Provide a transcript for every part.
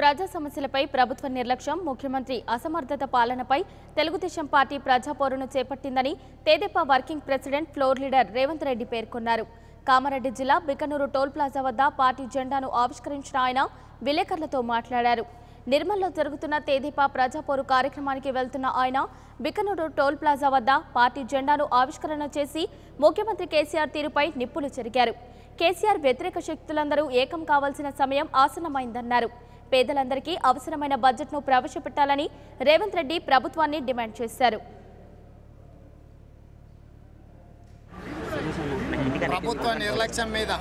ప్రజా సమస్యలపై ప్రభుత్వ నిర్లక్ష్యం, ముఖ్యమంత్రి అసమర్థత పాలనపై తెలుగుదేశం పార్టీ ప్రజాపోరును చేపట్టిందని తెదేపా working president floor leader Revanth Reddy పేర్కొన్నారు. కామారెడ్డి జిల్లా బికనూరు టోల్ ప్లాజా వద్ద పార్టీ జెండాను ఆవిష్కరించిన ఆయన విలేకరులతో మాట్లాడారు. నిర్మల్లో జరుగుతున్న తెదేపా ప్రజాపోరు కార్యక్రమానికి వెళ్తున్న ఆయన బికనూరు టోల్ ప్లాజా వద్ద పార్టీ జెండాను ఆవిష్కరణ చేసి ముఖ్యమంత్రి కేసీఆర్ తీరుపై నిప్పులు చెరిగారు. కేసీఆర్ వ్యతిరేక శక్తులందరూ ఏకం కావాల్సిన సమయం ఆసన్నమైందన్నారు. పేదలందరికీ అవసరమైన బడ్జెట్ను ప్రవేశపెట్టాలని రేవంత్ రెడ్డి ప్రభుత్వాన్ని డిమాండ్ చేశారు. ప్రభుత్వ నిర్లక్ష్యం మీద,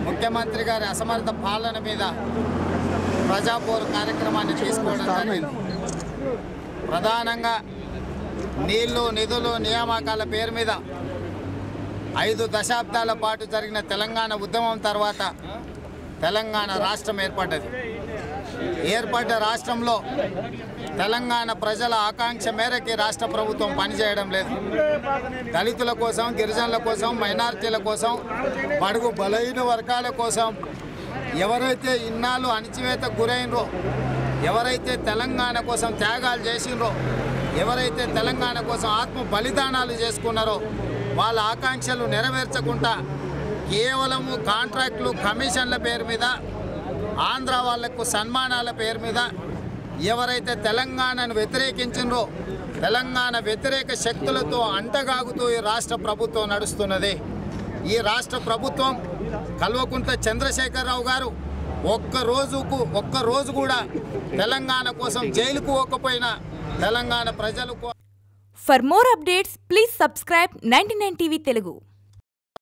ముఖ్యమంత్రి గారి అసమర్థ పాలన మీద ప్రజాపోరు కార్యక్రమాన్ని తీసుకోవడం జరిగింది. ప్రధానంగా నీళ్లు, నిధులు, నియామకాల పేరు మీద 5 దశాబ్దాల పాటు జరిగిన తెలంగాణ ఉద్యమం తర్వాత తెలంగాణ రాష్ట్రం ఏర్పడ్డది. ఏర్పడ్డ రాష్ట్రంలో తెలంగాణ ప్రజల ఆకాంక్ష మేరకి రాష్ట్ర ప్రభుత్వం పనిచేయడం లేదు. దళితుల కోసం, గిరిజనుల కోసం, మైనారిటీల కోసం, బడుగు బలహీన వర్గాల కోసం ఎవరైతే ఇన్నాళ్ళు అణచివేతకు గురైనరో, ఎవరైతే తెలంగాణ కోసం త్యాగాలు చేసినరో, ఎవరైతే తెలంగాణ కోసం ఆత్మ బలిదానాలు చేసుకున్నారో వాళ్ళ ఆకాంక్షలు నెరవేర్చకుండా కేవలము కాంట్రాక్టులు, కమిషన్ల పేరు మీద, ఆంధ్ర వాళ్లకు సన్మానాల పేరు మీద ఎవరైతే తెలంగాణను వ్యతిరేకించినరో తెలంగాణ వ్యతిరేక శక్తులతో అంటగాగుతూ ఈ రాష్ట్ర ప్రభుత్వం నడుస్తున్నది. ఈ రాష్ట్ర ప్రభుత్వం కల్వకుంట్ల చంద్రశేఖరరావు గారు ఒక్క రోజు కూడా తెలంగాణ కోసం జైలుకు పోకపోయినా తెలంగాణ ప్రజలకు. For more updates, please subscribe 99 TV Telugu.